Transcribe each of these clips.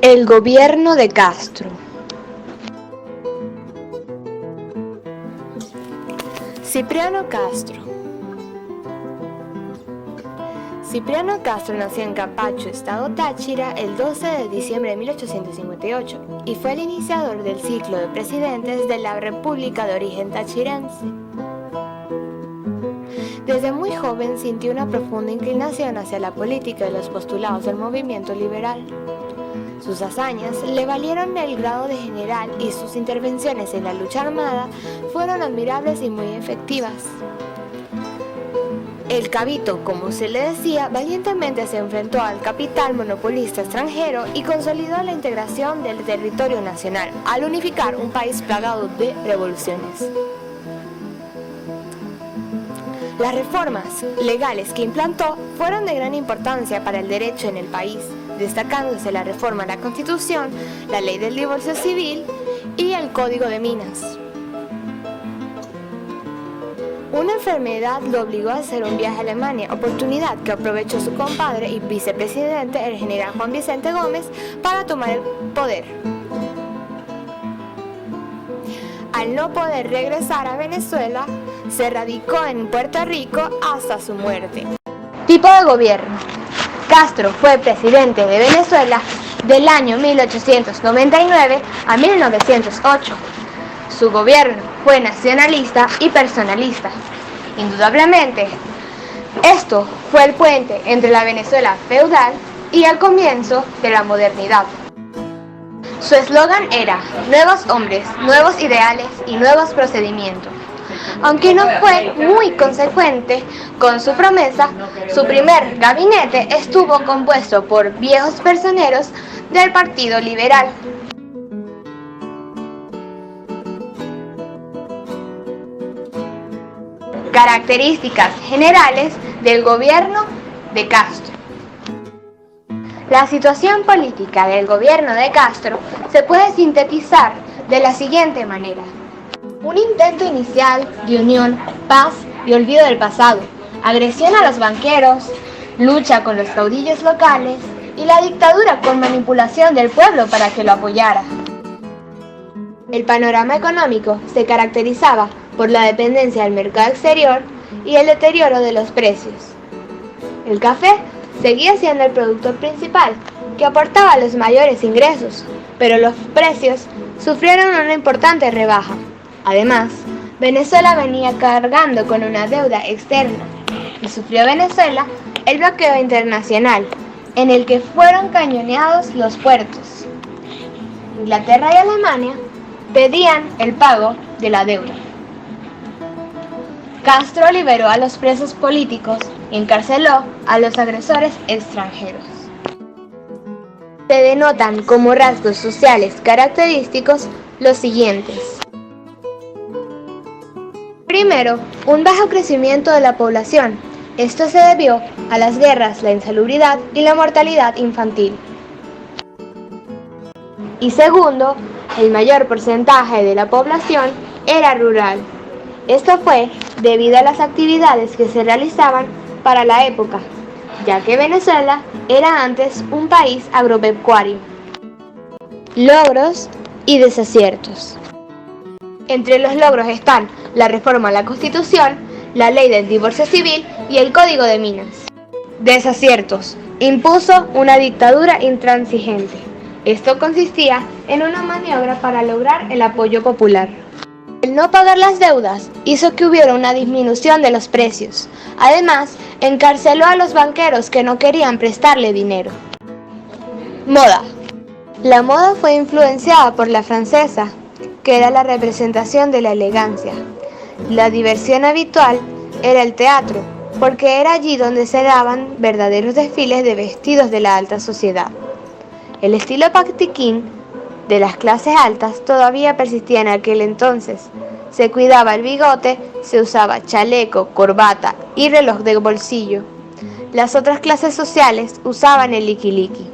El gobierno de Castro. Cipriano Castro. Cipriano Castro nació en Capacho, estado Táchira, el 12 de diciembre de 1858 y fue el iniciador del ciclo de presidentes de la República de origen tachirense. Desde muy joven sintió una profunda inclinación hacia la política y los postulados del movimiento liberal. Sus hazañas le valieron el grado de general y sus intervenciones en la lucha armada fueron admirables y muy efectivas. El Cabito, como se le decía, valientemente se enfrentó al capital monopolista extranjero y consolidó la integración del territorio nacional al unificar un país plagado de revoluciones. Las reformas legales que implantó fueron de gran importancia para el derecho en el país, destacándose la reforma a la Constitución, la ley del divorcio civil y el Código de Minas. Una enfermedad lo obligó a hacer un viaje a Alemania, oportunidad que aprovechó su compadre y vicepresidente, el general Juan Vicente Gómez, para tomar el poder. Al no poder regresar a Venezuela, se radicó en Puerto Rico hasta su muerte. Tipo de gobierno. Castro fue presidente de Venezuela del año 1899 a 1908. Su gobierno fue nacionalista y personalista. Indudablemente, esto fue el puente entre la Venezuela feudal y el comienzo de la modernidad. Su eslogan era "Nuevos hombres, nuevos ideales y nuevos procedimientos". Aunque no fue muy consecuente con su promesa, su primer gabinete estuvo compuesto por viejos personeros del Partido Liberal. Características generales del gobierno de Castro. La situación política del gobierno de Castro se puede sintetizar de la siguiente manera. Un intento inicial de unión, paz y olvido del pasado, agresión a los banqueros, lucha con los caudillos locales y la dictadura con manipulación del pueblo para que lo apoyara. El panorama económico se caracterizaba por la dependencia del mercado exterior y el deterioro de los precios. El café seguía siendo el producto principal, que aportaba los mayores ingresos, pero los precios sufrieron una importante rebaja. Además, Venezuela venía cargando con una deuda externa y sufrió Venezuela el bloqueo internacional, en el que fueron cañoneados los puertos. Inglaterra y Alemania pedían el pago de la deuda. Castro liberó a los presos políticos y encarceló a los agresores extranjeros. Se denotan como rasgos sociales característicos los siguientes. Primero, un bajo crecimiento de la población. Esto se debió a las guerras, la insalubridad y la mortalidad infantil. Y segundo, el mayor porcentaje de la población era rural. Esto fue debido a las actividades que se realizaban para la época, ya que Venezuela era antes un país agropecuario. Logros y desaciertos. Entre los logros están la reforma a la Constitución, la ley del divorcio civil y el Código de Minas. Desaciertos. Impuso una dictadura intransigente. Esto consistía en una maniobra para lograr el apoyo popular. El no pagar las deudas hizo que hubiera una disminución de los precios. Además, encarceló a los banqueros que no querían prestarle dinero. Moda. La moda fue influenciada por la francesa, que era la representación de la elegancia. La diversión habitual era el teatro, porque era allí donde se daban verdaderos desfiles de vestidos de la alta sociedad. El estilo patiquín de las clases altas todavía persistía en aquel entonces. Se cuidaba el bigote, se usaba chaleco, corbata y reloj de bolsillo. Las otras clases sociales usaban el liquiliqui.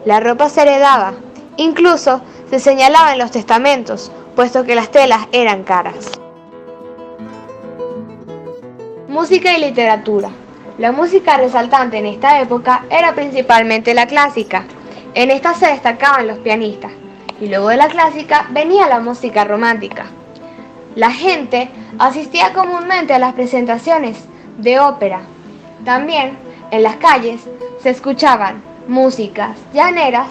La ropa se heredaba Incluso se señalaba en los testamentos, puesto que las telas eran caras. Música y literatura. La música resaltante en esta época era principalmente la clásica. En esta se destacaban los pianistas, y luego de la clásica venía la música romántica. La gente asistía comúnmente a las presentaciones de ópera. También en las calles se escuchaban músicas llaneras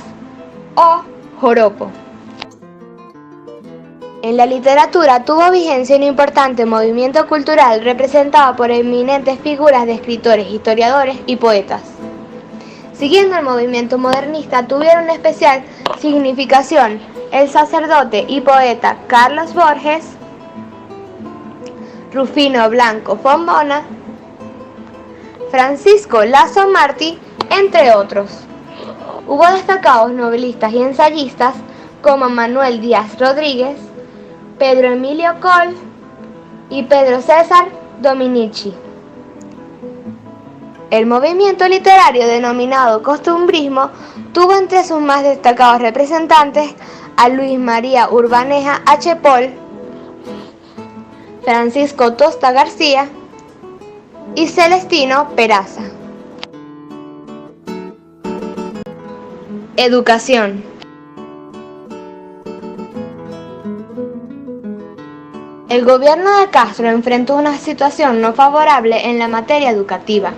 o joropo. En la literatura tuvo vigencia un importante movimiento cultural representado por eminentes figuras de escritores, historiadores y poetas. Siguiendo el movimiento modernista, tuvieron una especial significación el sacerdote y poeta Carlos Borges, Rufino Blanco Fombona, Francisco Lazo Martí, entre otros. Hubo destacados novelistas y ensayistas como Manuel Díaz Rodríguez, Pedro Emilio Coll y Pedro César Dominici. El movimiento literario denominado costumbrismo tuvo entre sus más destacados representantes a Luis María Urbaneja H. Pol, Francisco Tosta García y Celestino Peraza. Educación. El gobierno de Castro enfrentó una situación no favorable en la materia educativa.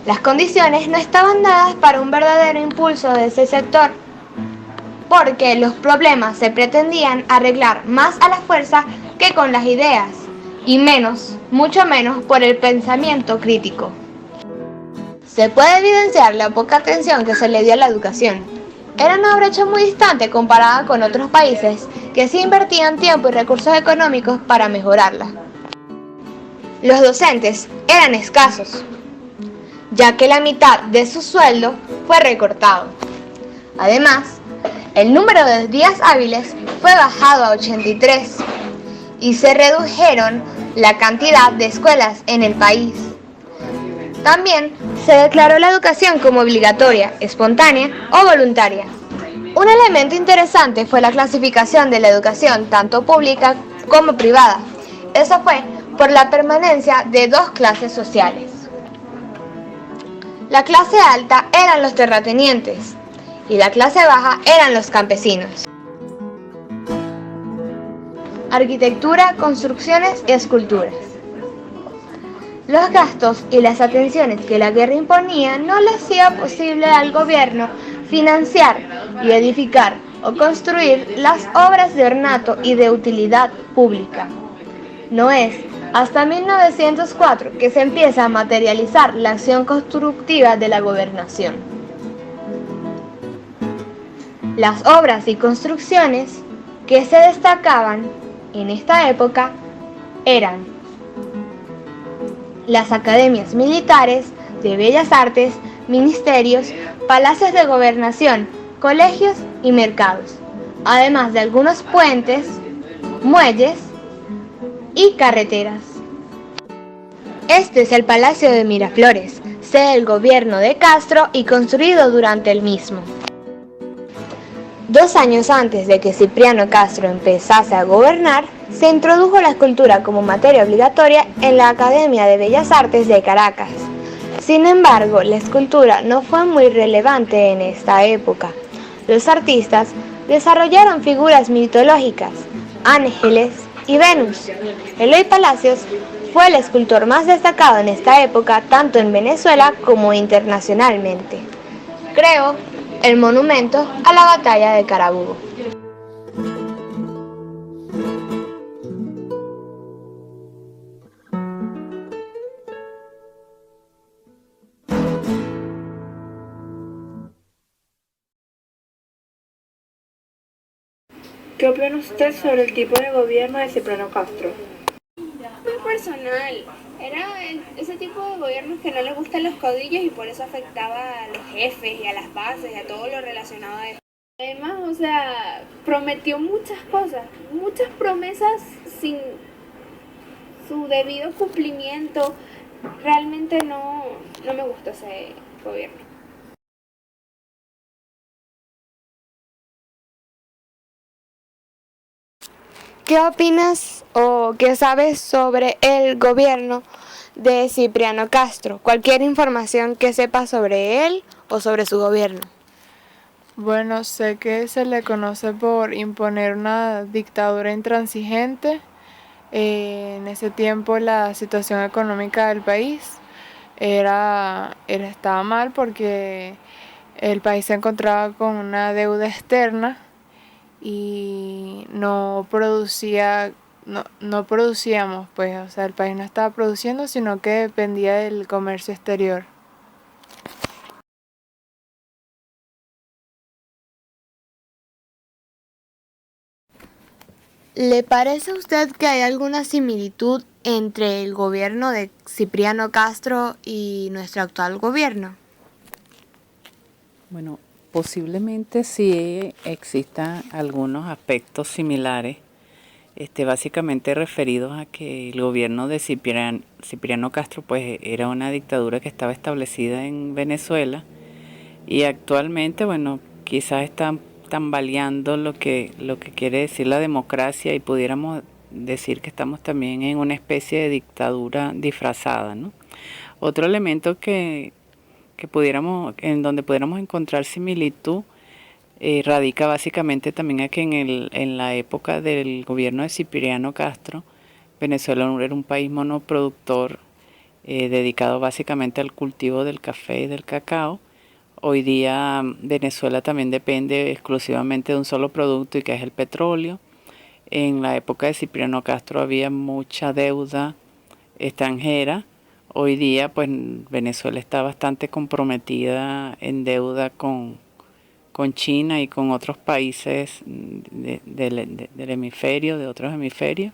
Las condiciones no estaban dadas para un verdadero impulso de ese sector, porque los problemas se pretendían arreglar más a la fuerza que con las ideas, y menos, mucho menos, por el pensamiento crítico. Se puede evidenciar la poca atención que se le dio a la educación. Era una brecha muy distante comparada con otros países que sí invertían tiempo y recursos económicos para mejorarla. Los docentes eran escasos, ya que la mitad de su sueldo fue recortado. Además, el número de días hábiles fue bajado a 83 y se redujeron la cantidad de escuelas en el país. También se declaró la educación como obligatoria, espontánea o voluntaria. Un elemento interesante fue la clasificación de la educación, tanto pública como privada. Eso fue por la permanencia de dos clases sociales. La clase alta eran los terratenientes y la clase baja eran los campesinos. Arquitectura, construcciones y esculturas. Los gastos y las atenciones que la guerra imponía no le hacía posible al gobierno financiar y edificar o construir las obras de ornato y de utilidad pública. No es hasta 1904 que se empieza a materializar la acción constructiva de la gobernación. Las obras y construcciones que se destacaban en esta época eran las academias militares, de bellas artes, ministerios, palacios de gobernación, colegios y mercados, además de algunos puentes, muelles y carreteras. Este es el Palacio de Miraflores, sede del gobierno de Castro y construido durante el mismo. 2 años antes de que Cipriano Castro empezase a gobernar, se introdujo la escultura como materia obligatoria en la Academia de Bellas Artes de Caracas. Sin embargo, la escultura no fue muy relevante en esta época. Los artistas desarrollaron figuras mitológicas, ángeles y Venus. Eloy Palacios fue el escultor más destacado en esta época, tanto en Venezuela como internacionalmente. Creó el monumento a la batalla de Carabobo. ¿Qué opina usted sobre el tipo de gobierno de Cipriano Castro? Muy personal. Era ese tipo de gobiernos que no le gustan los caudillos y por eso afectaba a los jefes y a las bases y a todo lo relacionado a eso. Además, prometió muchas cosas, muchas promesas sin su debido cumplimiento. Realmente no me gusta ese gobierno. ¿Qué opinas o qué sabes sobre el gobierno de Cipriano Castro? Cualquier información que sepas sobre él o sobre su gobierno. Bueno, sé que se le conoce por imponer una dictadura intransigente. En ese tiempo la situación económica del país estaba mal porque el país se encontraba con una deuda externa y no producíamos, pues, o sea, el país no estaba produciendo, sino que dependía del comercio exterior. ¿Le parece a usted que hay alguna similitud entre el gobierno de Cipriano Castro y nuestro actual gobierno? Bueno, posiblemente sí existan algunos aspectos similares, básicamente referidos a que el gobierno de Cipriano Castro pues era una dictadura que estaba establecida en Venezuela y actualmente, bueno, quizás están tambaleando lo que quiere decir la democracia y pudiéramos decir que estamos también en una especie de dictadura disfrazada, ¿no? Otro elemento en donde pudiéramos encontrar similitud, radica básicamente también aquí en la época del gobierno de Cipriano Castro. Venezuela era un país monoproductor dedicado básicamente al cultivo del café y del cacao. Hoy día Venezuela también depende exclusivamente de un solo producto y que es el petróleo. En la época de Cipriano Castro había mucha deuda extranjera. Hoy día pues Venezuela está bastante comprometida en deuda con China y con otros países del hemisferio, de otros hemisferios.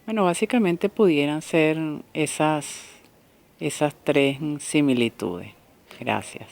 Bueno, básicamente pudieran ser esas tres similitudes. Gracias.